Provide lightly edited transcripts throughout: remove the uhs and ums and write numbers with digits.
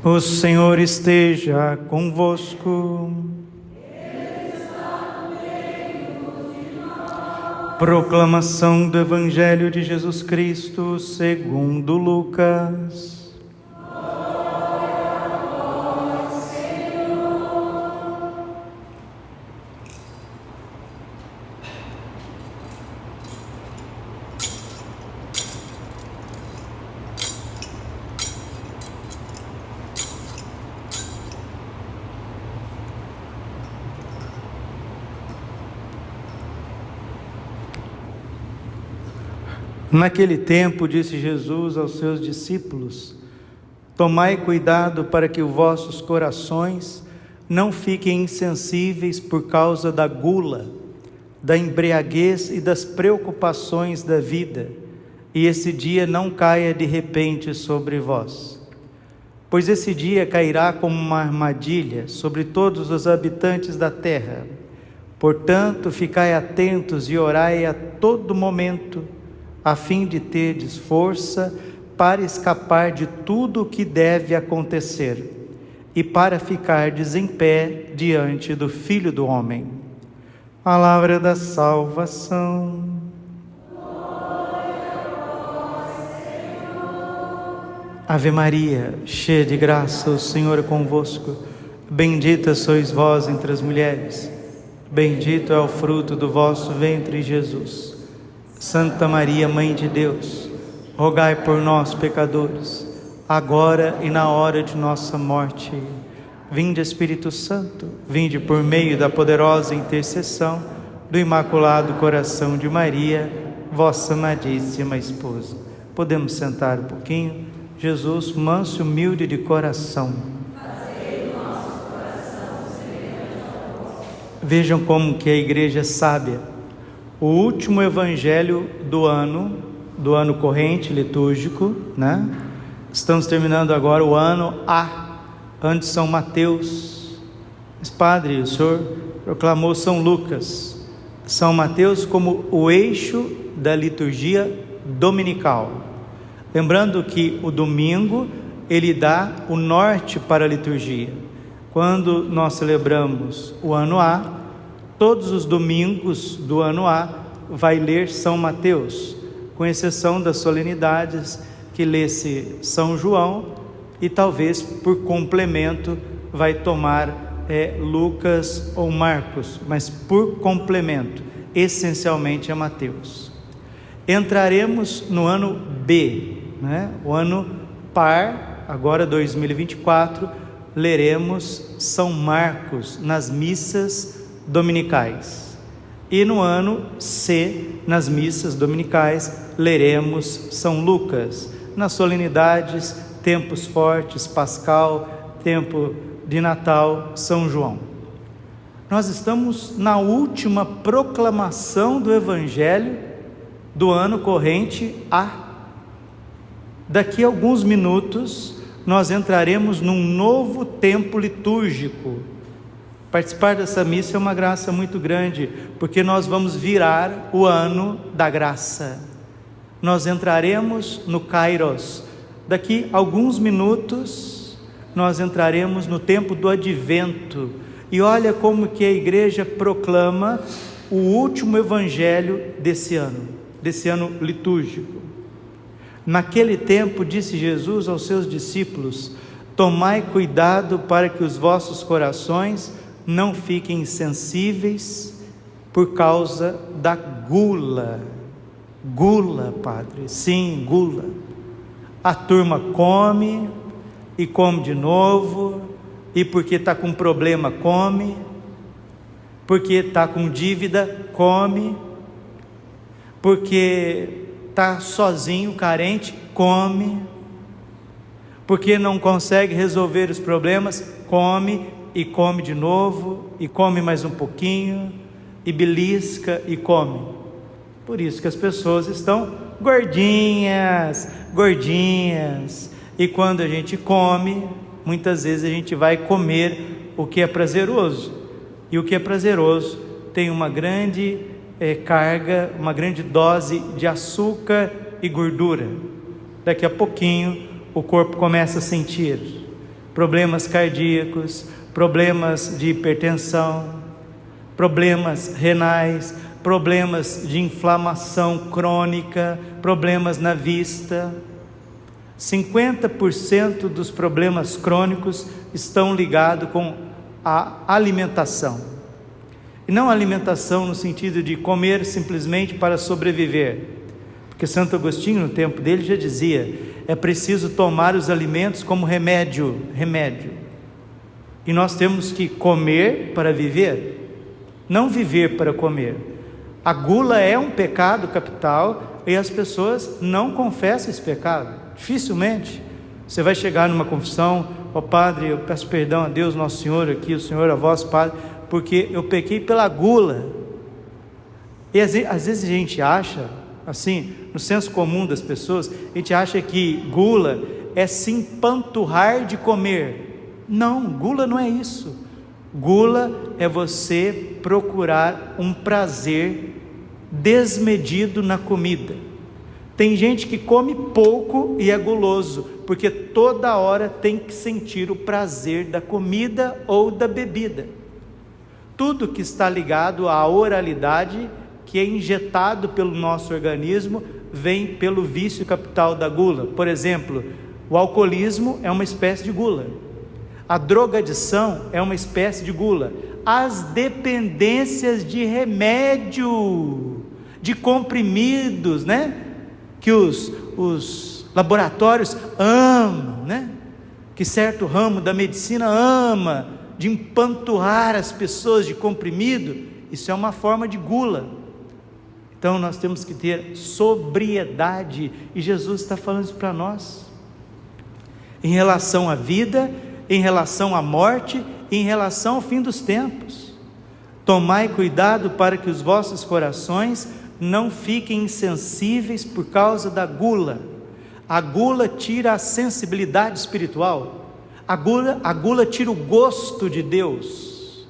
O Senhor esteja convosco. Proclamação do Evangelho de Jesus Cristo segundo Lucas. Naquele tempo, disse Jesus aos seus discípulos: tomai cuidado para que os vossos corações não fiquem insensíveis por causa da gula, da embriaguez e das preocupações da vida, e esse dia não caia de repente sobre vós. Pois esse dia cairá como uma armadilha sobre todos os habitantes da terra. Portanto, ficai atentos e orai a todo momento, a fim de terdes força para escapar de tudo o que deve acontecer e para ficardes em pé diante do Filho do Homem. Palavra da salvação. Ave Maria, cheia de graça, o Senhor é convosco. Bendita sois vós entre as mulheres. Bendito é o fruto do vosso ventre, Jesus. Santa Maria, Mãe de Deus, rogai por nós, pecadores, agora e na hora de nossa morte. Vinde, Espírito Santo, vinde por meio da poderosa intercessão do Imaculado Coração de Maria, vossa amadíssima esposa. Podemos sentar um pouquinho? Jesus, manso e humilde de coração. Vejam como que a igreja é sábia. O último evangelho do ano corrente litúrgico, né? Estamos terminando agora o ano A, ano de São Mateus. Mas, padre, o senhor proclamou São Lucas, São Mateus como o eixo da liturgia dominical. Lembrando que o domingo, ele dá o norte para a liturgia. Quando nós celebramos o ano A, todos os domingos do ano A vai ler São Mateus, com exceção das solenidades que lê-se São João e talvez por complemento vai tomar Lucas ou Marcos, mas por complemento, essencialmente é Mateus. Entraremos no ano B, né? O ano par, agora 2024, leremos São Marcos nas missas dominicais. E no ano C, nas missas dominicais, leremos São Lucas. Nas solenidades, tempos fortes, Pascal, tempo de Natal, São João. Nós estamos na última proclamação do Evangelho do ano corrente A. Daqui a alguns minutos, nós entraremos num novo tempo litúrgico. Participar dessa missa é uma graça muito grande, porque nós vamos virar o ano da graça. Nós entraremos no Kairos. Daqui a alguns minutos, nós entraremos no tempo do Advento. E olha como que a igreja proclama o último evangelho desse ano litúrgico. Naquele tempo, disse Jesus aos seus discípulos: tomai cuidado para que os vossos corações não fiquem insensíveis por causa da gula. Gula, padre, sim, gula. A turma come e come de novo, e porque está com problema come, porque está com dívida come, porque está sozinho, carente, come, porque não consegue resolver os problemas, come, e come de novo, e come mais um pouquinho, e belisca e come. Por isso que as pessoas estão gordinhas, e quando a gente come, muitas vezes a gente vai comer o que é prazeroso, e o que é prazeroso tem uma grande carga, uma grande dose de açúcar e gordura. Daqui a pouquinho o corpo começa a sentir. problemas cardíacos, problemas de hipertensão, problemas renais, problemas de inflamação crônica, problemas na vista. 50% dos problemas crônicos estão ligados com a alimentação. E não alimentação no sentido de comer simplesmente para sobreviver. Porque Santo Agostinho, no tempo dele, já dizia: é preciso tomar os alimentos como remédio. E nós temos que comer para viver, não viver para comer. A gula é um pecado capital e as pessoas não confessam esse pecado. Dificilmente você vai chegar numa confissão: ó Padre, eu peço perdão a Deus Nosso Senhor aqui, o Senhor a vós, Padre, porque eu pequei pela gula. E às vezes a gente acha, assim, no senso comum das pessoas, a gente acha que gula é se empanturrar de comer. Não, gula não é isso. Gula é você procurar um prazer desmedido na comida. Tem gente que come pouco e é guloso, porque toda hora tem que sentir o prazer da comida ou da bebida. Tudo que está ligado à oralidade, que é injetado pelo nosso organismo, vem pelo vício capital da gula. Por exemplo, o alcoolismo é uma espécie de gula. A drogadição é uma espécie de gula. As dependências de remédio, de comprimidos, né? Que os laboratórios amam, né? Que certo ramo da medicina ama, de empanturrar as pessoas de comprimido. Isso é uma forma de gula. Então nós temos que ter sobriedade, e Jesus está falando isso para nós, em relação à vida, em relação à morte, em relação ao fim dos tempos. Tomai cuidado para que os vossos corações não fiquem insensíveis por causa da gula. A gula tira a sensibilidade espiritual, a gula tira o gosto de Deus,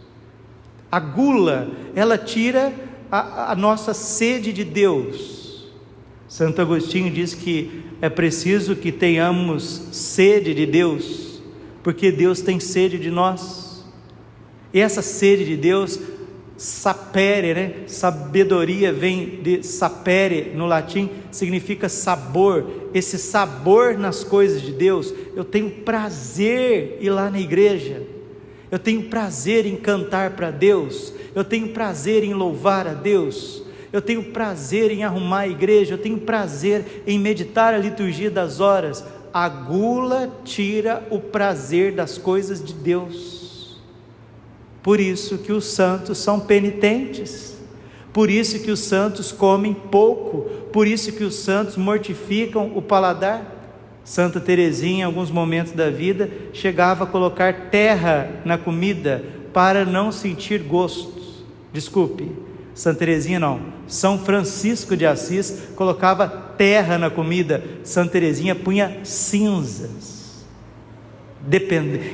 a gula, ela tira a nossa sede de Deus. Santo Agostinho diz que é preciso que tenhamos sede de Deus, porque Deus tem sede de nós, e essa sede de Deus, sapere, né? Sabedoria vem de sapere, no latim, significa sabor. Esse sabor nas coisas de Deus. Eu tenho prazer em ir lá na igreja, eu tenho prazer em cantar para Deus, eu tenho prazer em louvar a Deus, eu tenho prazer em arrumar a igreja, eu tenho prazer em meditar a liturgia das horas. A gula tira o prazer das coisas de Deus. Por isso que os santos são penitentes, por isso que os santos comem pouco, por isso que os santos mortificam o paladar. Santa Teresinha, em alguns momentos da vida, chegava a colocar terra na comida para não sentir gostos. Desculpe, Santa Teresinha não, São Francisco de Assis colocava terra na comida, Santa Teresinha punha cinzas,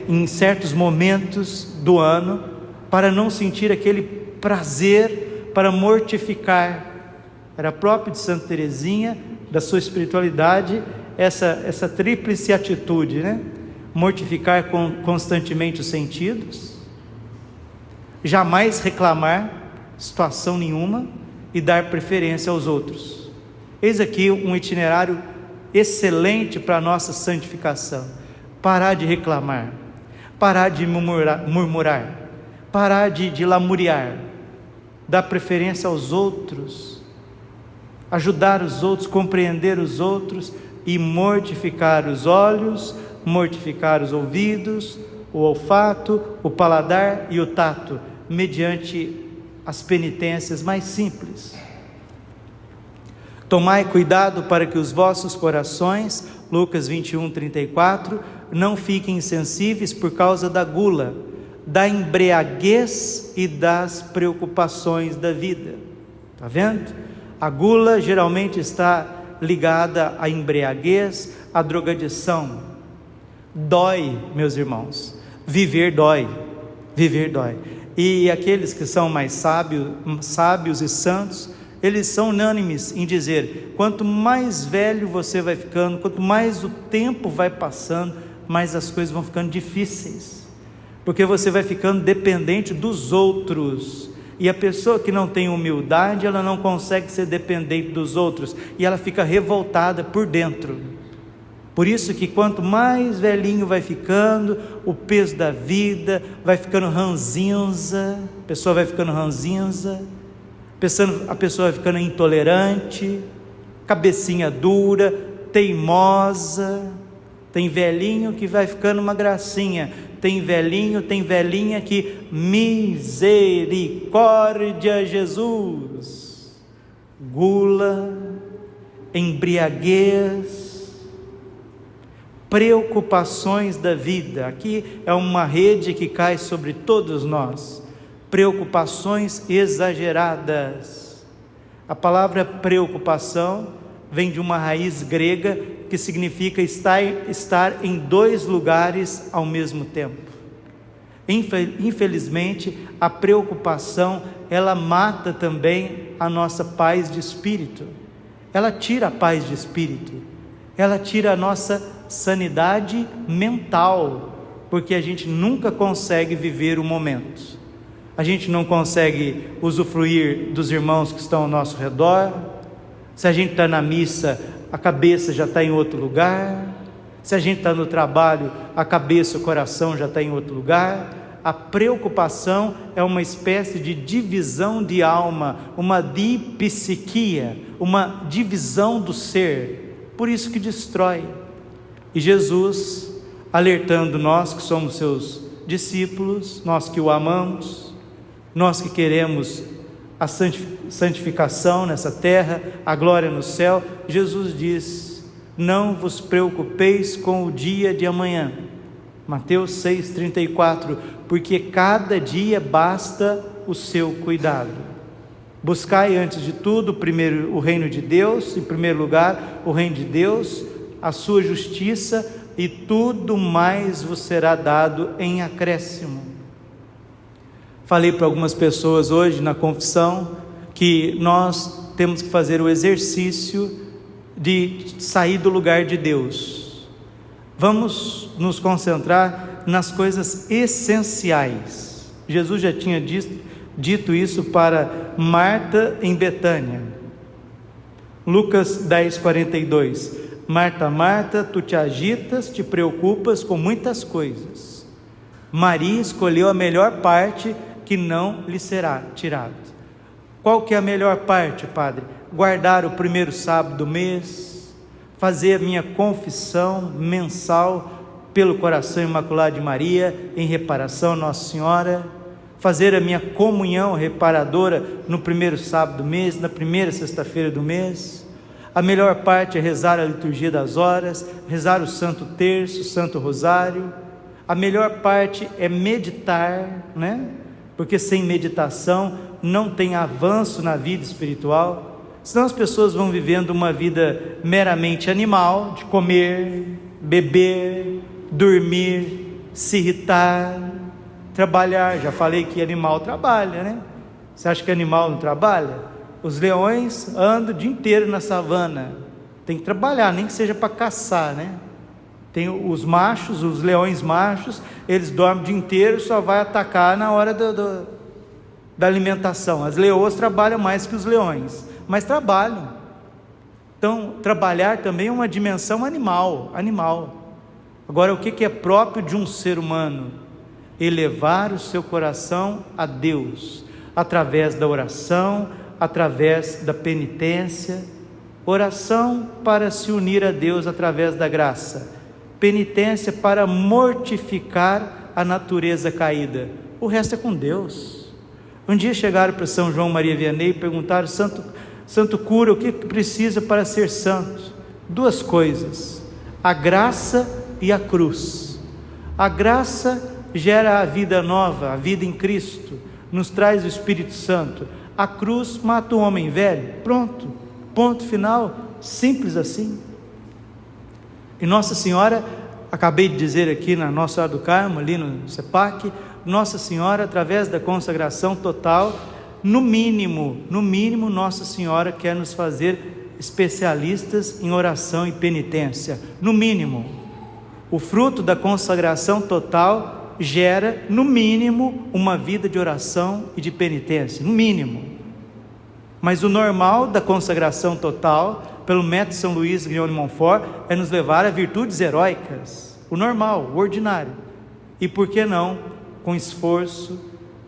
em certos momentos do ano, para não sentir aquele prazer, para mortificar. Era próprio de Santa Teresinha, da sua espiritualidade, essa tríplice atitude, né? Mortificar constantemente os sentidos, jamais reclamar situação nenhuma e dar preferência aos outros. Eis aqui um itinerário excelente para a nossa santificação. Parar de reclamar, parar de murmurar, parar de lamuriar, dar preferência aos outros, ajudar os outros, compreender os outros, e mortificar os olhos, mortificar os ouvidos, o olfato, o paladar e o tato, mediante as penitências mais simples. Tomai cuidado para que os vossos corações, Lucas 21:34, não fiquem insensíveis por causa da gula, da embriaguez e das preocupações da vida. Está vendo? A gula geralmente está ligada à embriaguez, à drogadição. Dói, meus irmãos, viver dói, e aqueles que são mais sábios e santos, eles são unânimes em dizer: quanto mais velho você vai ficando, quanto mais o tempo vai passando, mais as coisas vão ficando difíceis, porque você vai ficando dependente dos outros, e a pessoa que não tem humildade, ela não consegue ser dependente dos outros, e ela fica revoltada por dentro. Por isso que quanto mais velhinho vai ficando, o peso da vida vai ficando ranzinza, a pessoa vai ficando ranzinza, a pessoa vai ficando intolerante, cabecinha dura, teimosa. Tem velhinho que vai ficando uma gracinha, tem velhinha que, misericórdia, Jesus, gula, embriaguez, preocupações da vida. Aqui é uma rede que cai sobre todos nós, preocupações exageradas. A palavra preocupação vem de uma raiz grega que significa estar em dois lugares ao mesmo tempo. Infelizmente, a preocupação, ela mata também a nossa paz de espírito, ela tira a paz de espírito, ela tira a nossa sanidade mental, porque a gente nunca consegue viver o momento, a gente não consegue usufruir dos irmãos que estão ao nosso redor. Se a gente está na missa, a cabeça já está em outro lugar. Se a gente está no trabalho, a cabeça, o coração já está em outro lugar. A preocupação é uma espécie de divisão de alma, uma dipsiquia, uma divisão do ser, por isso que destrói. E Jesus, alertando nós que somos seus discípulos, nós que o amamos, nós que queremos a santificação nessa terra, a glória no céu, Jesus diz: não vos preocupeis com o dia de amanhã. Mateus 6,34, porque cada dia basta o seu cuidado. Buscai antes de tudo primeiro o reino de Deus, em primeiro lugar o reino de Deus, a sua justiça, e tudo mais vos será dado em acréscimo. Falei para algumas pessoas hoje na confissão que nós temos que fazer o exercício de sair do lugar de Deus. Vamos nos concentrar nas coisas essenciais. Jesus já tinha dito isso para Marta em Betânia. Lucas 10:42. Marta, Marta, tu te agitas, te preocupas com muitas coisas. Maria escolheu a melhor parte, que não lhe será tirado. Qual que é a melhor parte, Padre? Guardar o primeiro sábado do mês, fazer a minha confissão mensal pelo coração imaculado de Maria, em reparação a Nossa Senhora, fazer a minha comunhão reparadora no primeiro sábado do mês, na primeira sexta-feira do mês. A melhor parte é rezar a liturgia das horas, rezar o Santo Terço, o Santo Rosário. A melhor parte é meditar, né? Porque sem meditação não tem avanço na vida espiritual. Senão as pessoas vão vivendo uma vida meramente animal, de comer, beber, dormir, se irritar, trabalhar. Já falei que animal trabalha, né? Você acha que animal não trabalha? Os leões andam o dia inteiro na savana, tem que trabalhar, nem que seja para caçar, né? Tem os machos, os leões machos, eles dormem o dia inteiro, só vai atacar na hora da alimentação. As leoas trabalham mais que os leões, mas trabalham. Então, trabalhar também é uma dimensão animal. Agora, o que é próprio de um ser humano? Elevar o seu coração a Deus, através da oração, através da penitência. Oração para se unir a Deus através da graça, penitência para mortificar a natureza caída. O resto é com Deus. Um dia chegaram para São João Maria Vianney e perguntaram: santo cura, o que precisa para ser santo? Duas coisas: a graça e a cruz. A graça gera a vida nova, a vida em Cristo, nos traz o Espírito Santo. A cruz mata o homem velho. Pronto, ponto final, simples assim. E Nossa Senhora, acabei de dizer aqui na Nossa Senhora do Carmo, ali no CEPAC, Nossa Senhora, através da consagração total, no mínimo, Nossa Senhora quer nos fazer especialistas em oração e penitência, no mínimo. O fruto da consagração total gera, no mínimo, uma vida de oração e de penitência, no mínimo. Mas o normal da consagração total, pelo método São Luís Grignion de Montfort, é nos levar a virtudes heróicas, o normal, o ordinário. E por que não, com esforço,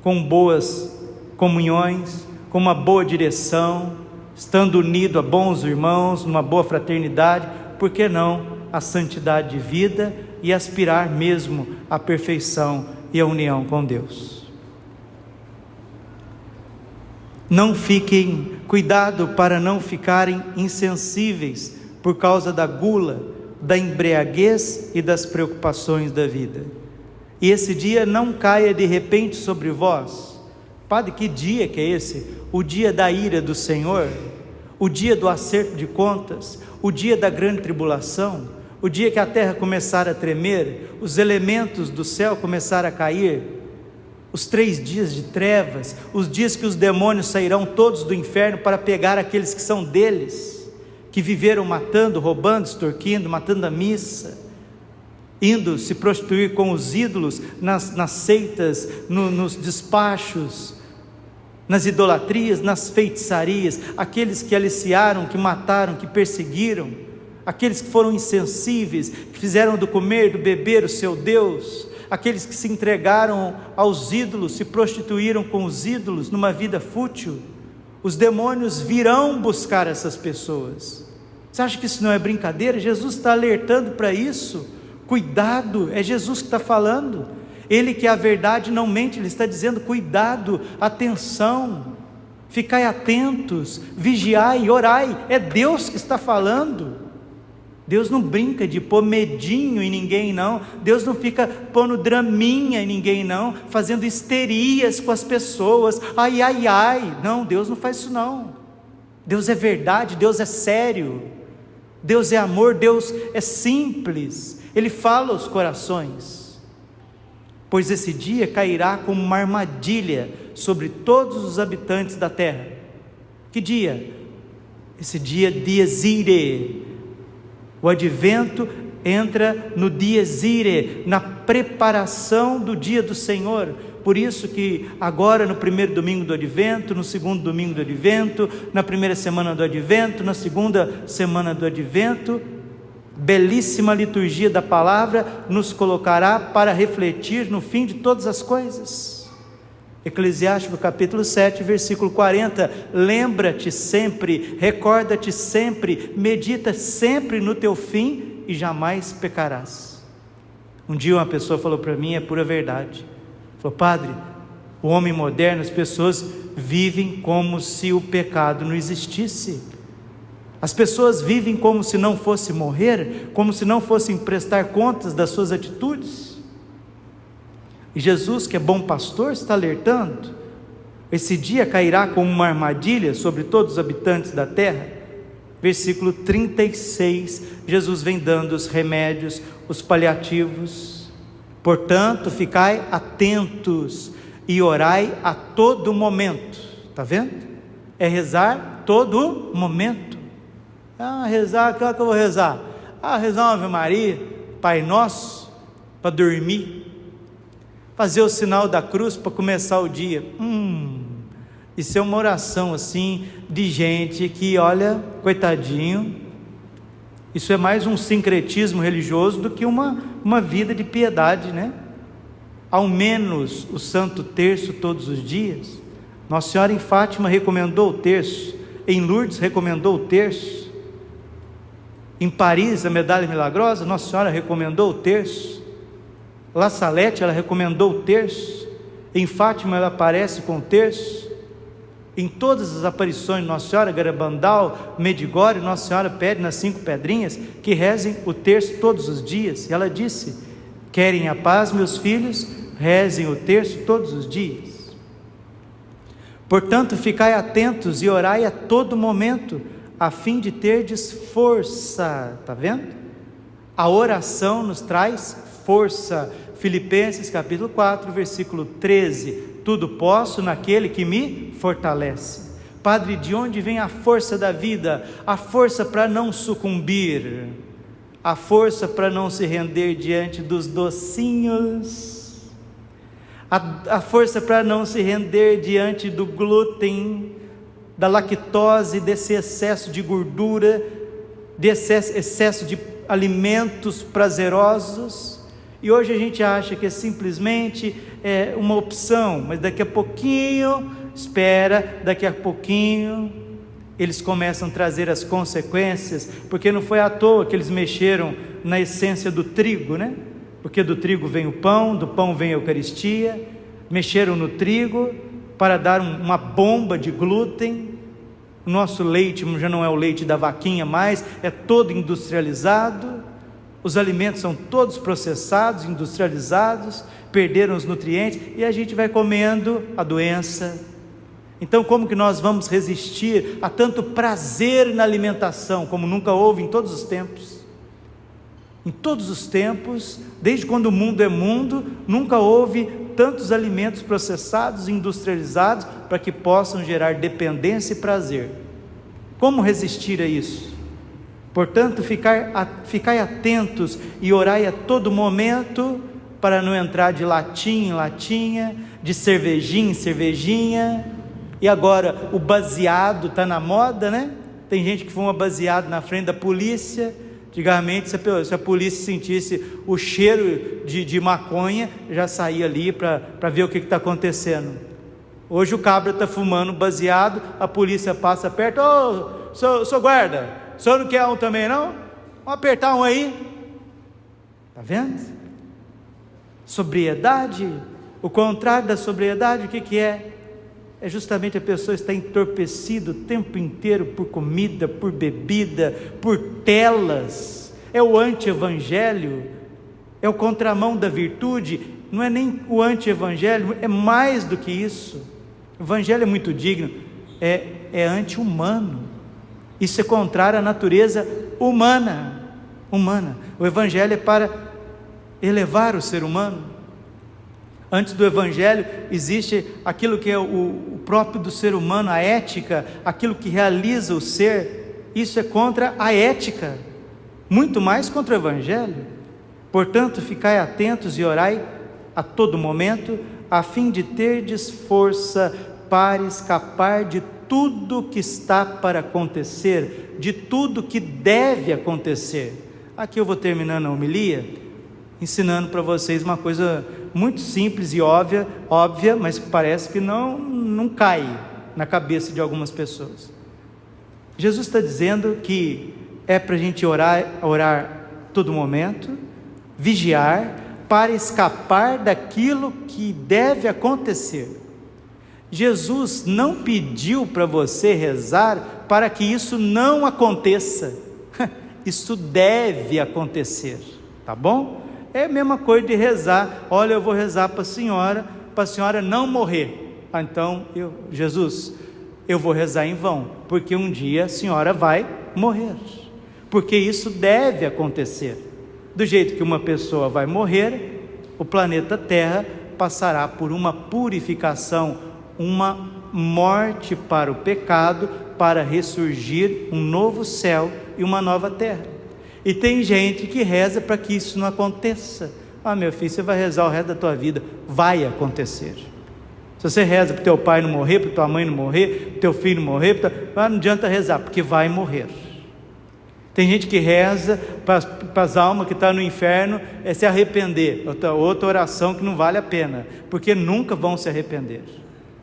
com boas comunhões, com uma boa direção, estando unido a bons irmãos, numa boa fraternidade, por que não a santidade de vida e aspirar mesmo à perfeição e à união com Deus? Não fiquem, cuidado para não ficarem insensíveis por causa da gula, da embriaguez e das preocupações da vida. E esse dia não caia de repente sobre vós. Padre, que dia que é esse? O dia da ira do Senhor? O dia do acerto de contas? O dia da grande tribulação? O dia que a terra começar a tremer? Os elementos do céu começar a cair? Os 3 dias de trevas? Os dias que os demônios sairão todos do inferno para pegar aqueles que são deles, que viveram matando, roubando, extorquindo, matando a missa, indo se prostituir com os ídolos, nas seitas, nos despachos, nas idolatrias, nas feitiçarias, aqueles que aliciaram, que mataram, que perseguiram, aqueles que foram insensíveis, que fizeram do comer, do beber o seu Deus, aqueles que se entregaram aos ídolos, se prostituíram com os ídolos numa vida fútil. Os demônios virão buscar essas pessoas. Você acha que isso não é brincadeira? Jesus está alertando para isso. Cuidado, é Jesus que está falando. Ele que é a verdade não mente, Ele está dizendo: cuidado, atenção, ficai atentos, vigiai e orai. É Deus que está falando. Deus não brinca de pôr medinho em ninguém não. Deus não fica pondo draminha em ninguém não, fazendo histerias com as pessoas, ai, ai, ai. Não, Deus não faz isso não. Deus é verdade, Deus é sério, Deus é amor, Deus é simples. Ele fala aos corações. Pois esse dia cairá como uma armadilha sobre todos os habitantes da terra. Que dia? Esse dia dies irae. O advento entra no dies irae, na preparação do dia do Senhor. Por isso que agora no primeiro domingo do advento, no segundo domingo do advento, na primeira semana do advento, na segunda semana do advento, belíssima liturgia da palavra nos colocará para refletir no fim de todas as coisas. Eclesiástico capítulo 7, versículo 40, lembra-te sempre, recorda-te sempre, medita sempre no teu fim e jamais pecarás. Um dia uma pessoa falou para mim, é pura verdade, falou: padre, o homem moderno, as pessoas vivem como se o pecado não existisse. As pessoas vivem como se não fosse morrer, como se não fossem prestar contas das suas atitudes. E Jesus, que é bom pastor, está alertando: esse dia cairá como uma armadilha sobre todos os habitantes da terra. Versículo 36, Jesus vem dando os remédios, os paliativos. Portanto, ficai atentos e orai a todo momento. Está vendo? É rezar todo momento. Rezar, claro que eu vou rezar. Rezar uma Ave Maria, Pai Nosso, para dormir. Fazer o sinal da cruz para começar o dia. Isso é uma oração assim, de gente que, olha, coitadinho, isso é mais um sincretismo religioso do que uma vida de piedade, né? Ao menos o Santo Terço todos os dias. Nossa Senhora em Fátima recomendou o terço, em Lourdes recomendou o terço, em Paris a medalha milagrosa, Nossa Senhora recomendou o terço, La Salete ela recomendou o terço, em Fátima ela aparece com o terço, em todas as aparições de Nossa Senhora, Garabandal, Medjugorje, Nossa Senhora pede nas 5 pedrinhas que rezem o terço todos os dias, e ela disse: querem a paz meus filhos, rezem o terço todos os dias. Portanto, ficai atentos e orai a todo momento, a fim de terdes força. Está vendo? A oração nos traz força. Filipenses capítulo 4, versículo 13, tudo posso naquele que me fortalece. Padre, de onde vem a força da vida? A força para não sucumbir, a força para não se render diante dos docinhos, a força para não se render diante do glúten, da lactose, desse excesso de gordura, desse excesso de alimentos prazerosos. E hoje a gente acha que é simplesmente uma opção, mas daqui a pouquinho, daqui a pouquinho eles começam a trazer as consequências, porque não foi à toa que eles mexeram na essência do trigo, né? Porque do trigo vem o pão, do pão vem a Eucaristia. Mexeram no trigo para dar uma bomba de glúten. O nosso leite já não é o leite da vaquinha mais, é todo industrializado. Os alimentos são todos processados, industrializados, perderam os nutrientes, e a gente vai comendo a doença. Então, como que nós vamos resistir a tanto prazer na alimentação, como nunca houve em todos os tempos? Em todos os tempos, desde quando o mundo é mundo, nunca houve tantos alimentos processados e industrializados para que possam gerar dependência e prazer. Como resistir a isso? Portanto, ficai atentos e orai a todo momento, para não entrar de latinha em latinha, de cervejinha em cervejinha. E agora o baseado está na moda, né? Tem gente que fuma baseado na frente da polícia. Antigamente, se a polícia sentisse o cheiro de maconha, já saía ali para ver o que está acontecendo. Hoje o cabra está fumando baseado, a polícia passa perto. Ô, sou guarda, o senhor não quer um também não? Vamos apertar um aí. Está vendo? Sobriedade, o contrário da sobriedade, o que é? É justamente a pessoa estar entorpecida o tempo inteiro por comida, por bebida, por telas. É o anti-evangelho, é o contramão da virtude. Não é nem o anti-evangelho, é mais do que isso. O evangelho é muito digno, é anti-humano. Isso é contrário à natureza humana. O evangelho é para elevar o ser humano. Antes do evangelho existe aquilo que é o próprio do ser humano, a ética, aquilo que realiza o ser. Isso é contra a ética, muito mais contra o evangelho. Portanto, ficai atentos e orai a todo momento, a fim de terdes força para escapar de tudo que está para acontecer, de tudo que deve acontecer. Aqui eu vou terminando a homilia, ensinando para vocês uma coisa muito simples e óbvia, mas que parece que não cai na cabeça de algumas pessoas. Jesus está dizendo que é para a gente orar todo momento, vigiar, para escapar daquilo que deve acontecer. Jesus não pediu para você rezar para que isso não aconteça. Isso deve acontecer, tá bom? É a mesma coisa de rezar. Olha, eu vou rezar para a senhora não morrer. Então, Jesus, eu vou rezar em vão, porque um dia a senhora vai morrer, porque isso deve acontecer. Do jeito que uma pessoa vai morrer, o planeta Terra passará por uma purificação, uma morte para o pecado, para ressurgir um novo céu e uma nova terra. E tem gente que reza para que isso não aconteça. Meu filho, você vai rezar o resto da tua vida, vai acontecer. Se você reza para o teu pai não morrer, para tua mãe não morrer, para o teu filho não morrer, não adianta rezar, porque vai morrer. Tem gente que reza para as almas que estão no inferno se arrepender. Outra oração que não vale a pena, porque nunca vão se arrepender.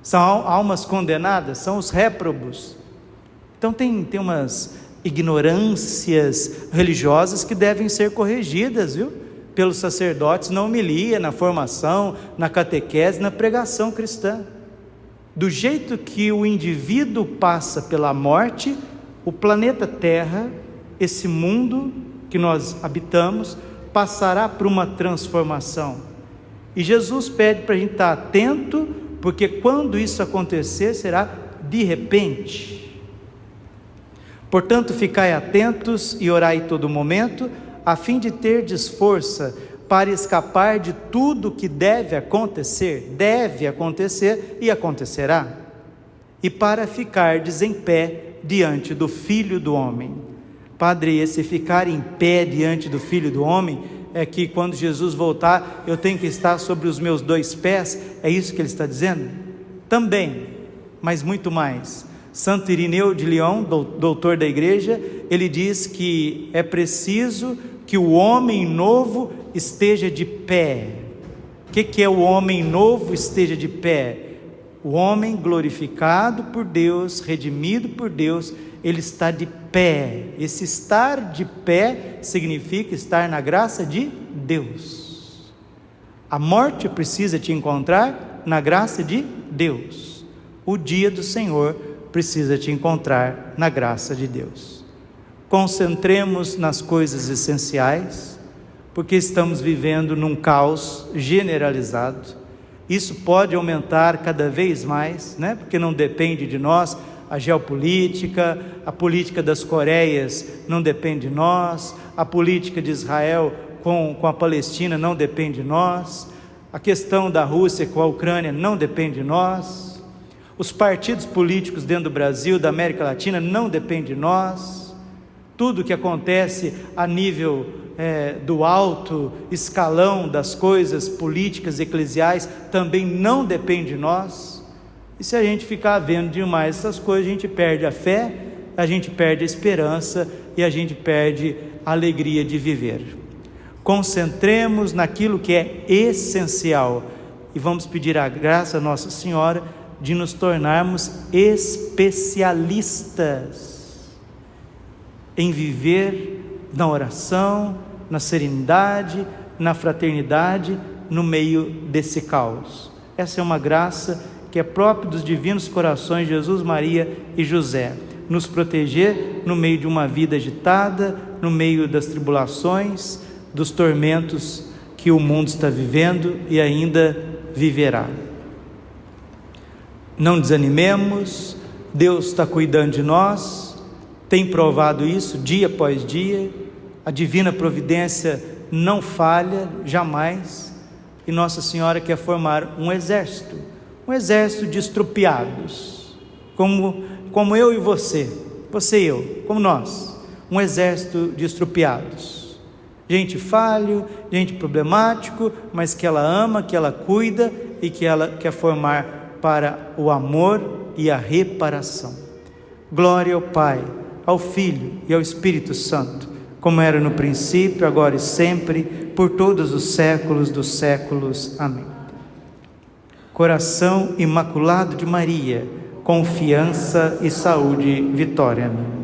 São almas condenadas, são os réprobos. Então tem umas ignorâncias religiosas que devem ser corrigidas, viu? Pelos sacerdotes na homilia, na formação, na catequese, na pregação cristã. Do jeito que o indivíduo passa pela morte, o planeta Terra, esse mundo que nós habitamos, passará por uma transformação. E Jesus pede para a gente estar atento, porque quando isso acontecer, será de repente. Portanto, ficai atentos e orai todo momento, a fim de terdes força para escapar de tudo que deve acontecer e acontecerá, e para ficardes em pé diante do Filho do Homem. Padre, esse ficar em pé diante do Filho do Homem, é que quando Jesus voltar, eu tenho que estar sobre os meus 2 pés, é isso que ele está dizendo? Também, mas muito mais. Santo Irineu de Lyon, doutor da igreja, ele diz que é preciso que o homem novo esteja de pé. O que é o homem novo esteja de pé? O homem glorificado por Deus, redimido por Deus, ele está de pé. Esse estar de pé significa estar na graça de Deus. A morte precisa te encontrar na graça de Deus. O dia do Senhor precisa te encontrar na graça de Deus. Concentremos nas coisas essenciais, porque estamos vivendo num caos generalizado. Isso pode aumentar cada vez mais, né? Porque não depende de nós. A geopolítica, a política das Coreias não depende de nós, a política de Israel com a Palestina não depende de nós, a questão da Rússia com a Ucrânia não depende de nós, os partidos políticos dentro do Brasil, da América Latina, não depende de nós. Tudo que acontece a nível do alto escalão das coisas políticas eclesiais também não depende de nós. E se a gente ficar vendo demais essas coisas, a gente perde a fé, a gente perde a esperança e a gente perde a alegria de viver. Concentremos naquilo que é essencial e vamos pedir a graça a Nossa Senhora de nos tornarmos especialistas em viver na oração, na serenidade, na fraternidade, no meio desse caos. Essa é uma graça que é própria dos divinos corações de Jesus, Maria e José, nos proteger no meio de uma vida agitada, no meio das tribulações, dos tormentos que o mundo está vivendo e ainda viverá. Não desanimemos, Deus está cuidando de nós, tem provado isso dia após dia, a divina providência não falha jamais, e Nossa Senhora quer formar um exército de estrupiados, como eu e você e eu, como nós, um exército de estrupiados, gente falho, gente problemático, mas que ela ama, que ela cuida e que ela quer formar para o amor e a reparação. Glória ao Pai, ao Filho e ao Espírito Santo, como era no princípio, agora e sempre, por todos os séculos dos séculos. Amém. Coração Imaculado de Maria, confiança e saúde, vitória. Amém.